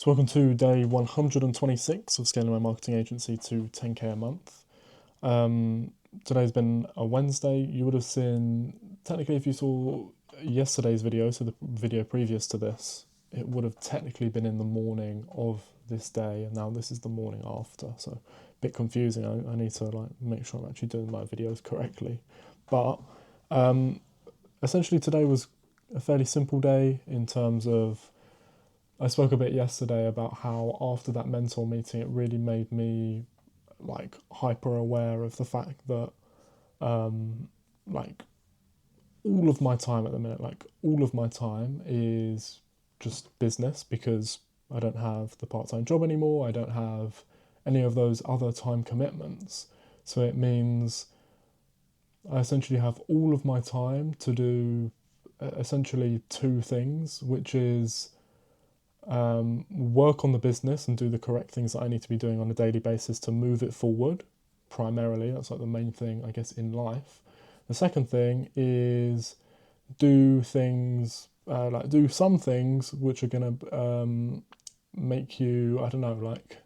So welcome to day 126 of scaling my marketing agency to 10k a month. Today's been a Wednesday. You would have seen, technically, if you saw yesterday's video, so the video previous to this, it would have technically been in the morning of this day, and now this is the morning after. So a bit confusing. I need to make sure I'm actually doing my videos correctly. But essentially, today was a fairly simple day in terms of I spoke a bit yesterday about how after that mentor meeting, it really made me hyper aware of the fact that like all of my time at the minute, like all of my time is just business because I don't have the part time job anymore. I don't have any of those other time commitments. So it means I essentially have all of my time to do essentially two things, which is work on the business and do the correct things that I need to be doing on a daily basis to move it forward. Primarily, that's like the main thing, I guess, in life. The second thing is do things, do some things which are gonna make you, I don't know, like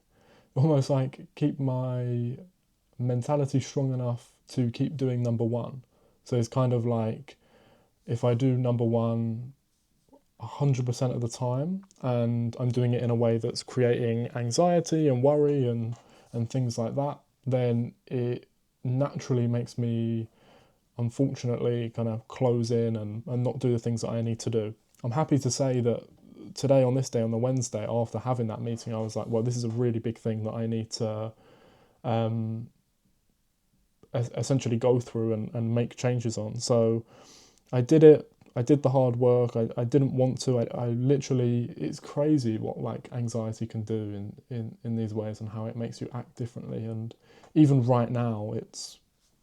almost like keep my mentality strong enough to keep doing number one. So it's kind of like if I do number one 100% of the time and I'm doing it in a way that's creating anxiety and worry and things like that, then it naturally makes me, unfortunately, kind of close in and not do the things that I need to do. I'm happy to say that today, on this day, on the Wednesday, after having that meeting, I was like, well, this is a really big thing that I need to um, essentially go through and make changes on. So I did it. I did the hard work. I didn't want to. I literally, it's crazy what like anxiety can do in these ways and how it makes you act differently. And even right now, it's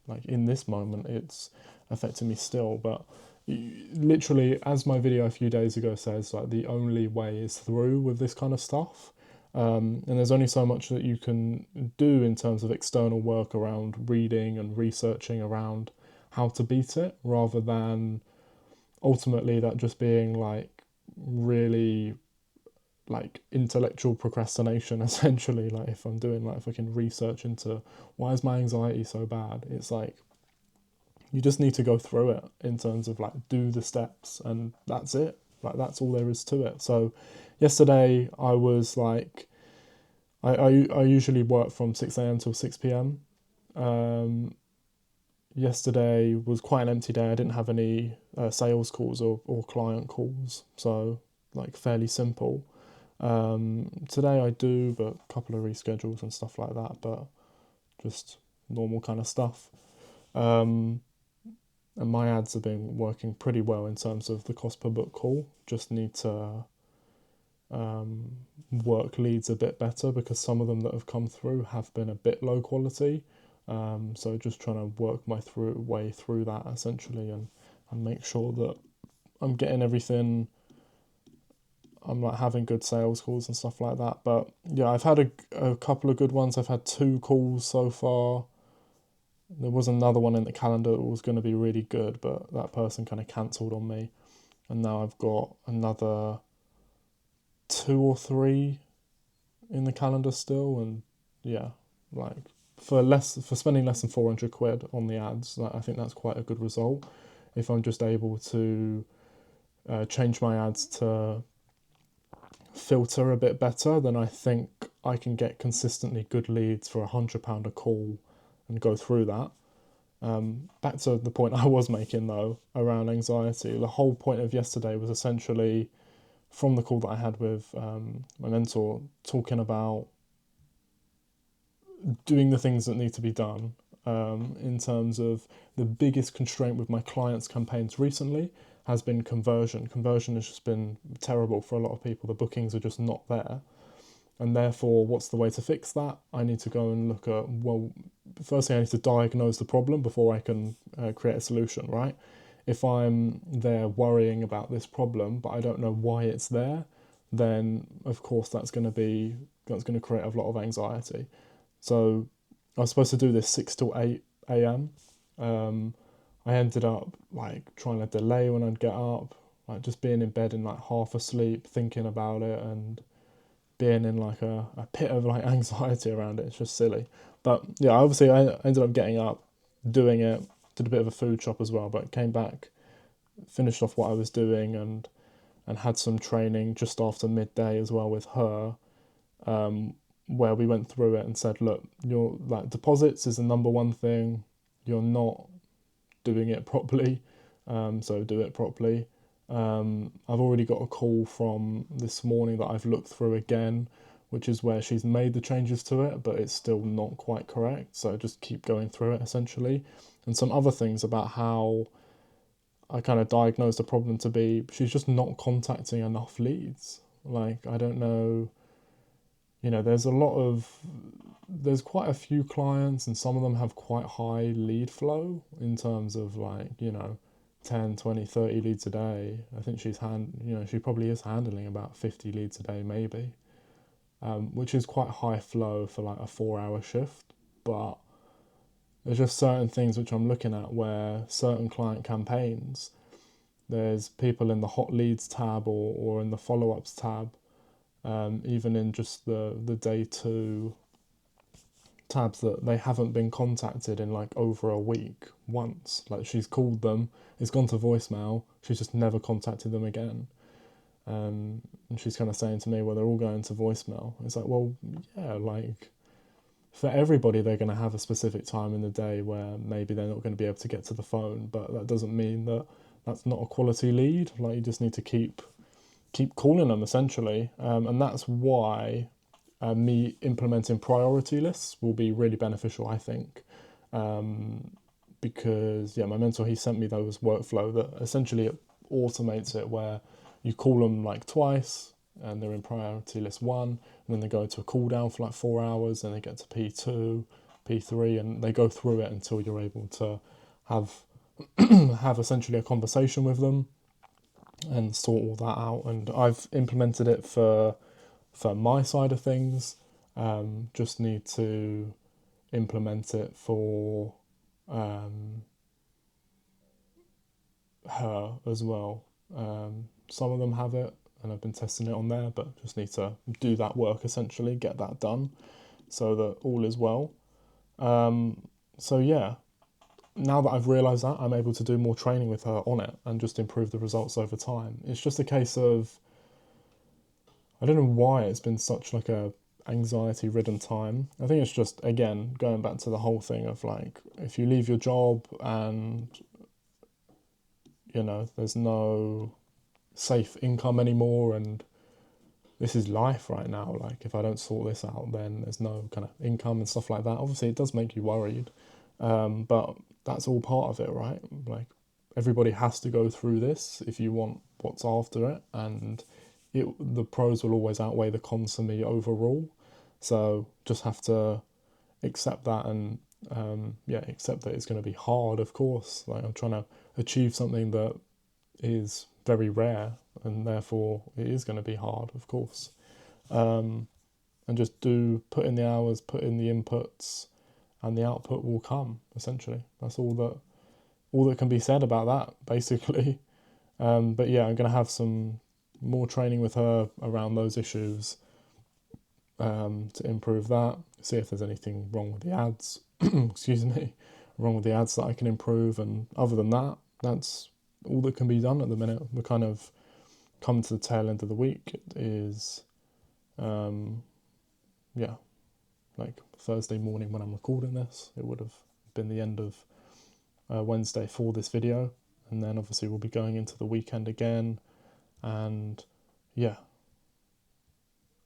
like in this moment, it's affecting me still. But literally, as my video a few days ago says, like the only way is through with this kind of stuff. And there's only so much that you can do in terms of external work around reading and researching around how to beat it rather than ultimately that just being like really like intellectual procrastination essentially. Like if I'm doing like fucking research into why is my anxiety so bad, it's like you just need to go through it in terms of like do the steps and that's it. Like that's all there is to it. So yesterday I was like I usually work from 6 a.m. till 6 p.m. Um, Yesterday was quite an empty day. I didn't have any sales calls or client calls, so like fairly simple. Today I do, but a couple of reschedules and stuff like that, but just normal kind of stuff. Um, and my ads have been working pretty well in terms of the cost per book call. Just need to work leads a bit better because some of them that have come through have been a bit low quality. So just trying to work my way through that essentially and make sure that I'm getting everything. I'm like having good sales calls and stuff like that. But yeah, I've had a couple of good ones. I've had two calls so far. There was another one in the calendar that was going to be really good, but that person kind of cancelled on me. And now I've got another two or three in the calendar still. And yeah, like for spending less than 400 quid on the ads, like, I think that's quite a good result. If I'm just able to change my ads to filter a bit better, then I think I can get consistently good leads for £100 a call and go through that. Back to the point I was making though around anxiety. The whole point of yesterday was essentially from the call that I had with my mentor, talking about doing the things that need to be done. In terms of the biggest constraint with my clients' campaigns recently has been conversion. Conversion has just been terrible for a lot of people. The bookings are just not there. And therefore, what's the way to fix that? I need to go and look at, well, firstly, I need to diagnose the problem before I can create a solution, right? If I'm there worrying about this problem, but I don't know why it's there, then of course that's going to create a lot of anxiety. So I was supposed to do this 6 till 8 a.m. Um, I ended up like trying to delay when I'd get up, like just being in bed and like half asleep, thinking about it and being in like a pit of like anxiety around it. It's just silly. But yeah, obviously I ended up getting up, doing it, did a bit of a food shop as well, but came back, finished off what I was doing, and had some training just after midday as well with her, where we went through it and said, look, your like deposits is the number one thing. You're not doing it properly, so do it properly. I've already got a call from this morning that I've looked through again, which is where she's made the changes to it, but it's still not quite correct. So just keep going through it essentially. And some other things about how I kind of diagnosed the problem to be she's just not contacting enough leads. Like, I don't know, there's quite a few clients, and some of them have quite high lead flow in terms of like, 10, 20, 30 leads a day. I think she probably is handling about 50 leads a day maybe, which is quite high flow for like a 4-hour shift. But there's just certain things which I'm looking at where certain client campaigns, there's people in the hot leads tab or in the follow-ups tab, even in just the day two tabs, that they haven't been contacted in like over a week once. Like, she's called them, it's gone to voicemail, she's just never contacted them again. And she's kind of saying to me, well, they're all going to voicemail. It's like, well, yeah, like for everybody, they're going to have a specific time in the day where maybe they're not going to be able to get to the phone, but that doesn't mean that that's not a quality lead. Like, you just need to keep calling them essentially, and that's why me implementing priority lists will be really beneficial, I think, because my mentor, he sent me those workflow that essentially it automates it, where you call them like twice and they're in priority list 1, and then they go into a cooldown for like 4 hours, and they get to P2, P3, and they go through it until you're able to have have essentially a conversation with them and sort all that out. And I've implemented it for my side of things. Just need to implement it for her as well. Some of them have it, and I've been testing it on there, but just need to do that work essentially, get that done, so that all is well. So yeah, now that I've realised that, I'm able to do more training with her on it and just improve the results over time. It's just a case of, I don't know why it's been such like a anxiety ridden time. I think it's just, again, going back to the whole thing of like, if you leave your job and there's no safe income anymore, and this is life right now, like if I don't sort this out, then there's no kind of income and stuff like that. Obviously it does make you worried, but that's all part of it, right? Like, everybody has to go through this if you want what's after it, and the pros will always outweigh the cons for me overall. So just have to accept that, and accept that it's going to be hard, of course. Like, I'm trying to achieve something that is very rare, and therefore it is going to be hard, of course. And just put in the hours, put in the inputs, and the output will come, essentially. That's all that can be said about that, basically. But yeah, I'm going to have some more training with her around those issues, to improve that, see if there's anything wrong with the ads, excuse me, wrong with the ads that I can improve. And other than that, that's all that can be done at the minute. We're kind of coming to the tail end of the week. It is, like Thursday morning when I'm recording this. It would have been the end of Wednesday for this video, and then obviously we'll be going into the weekend again. And yeah,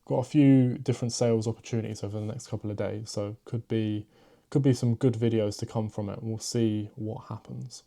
got a few different sales opportunities over the next couple of days, so could be some good videos to come from it. We'll see what happens.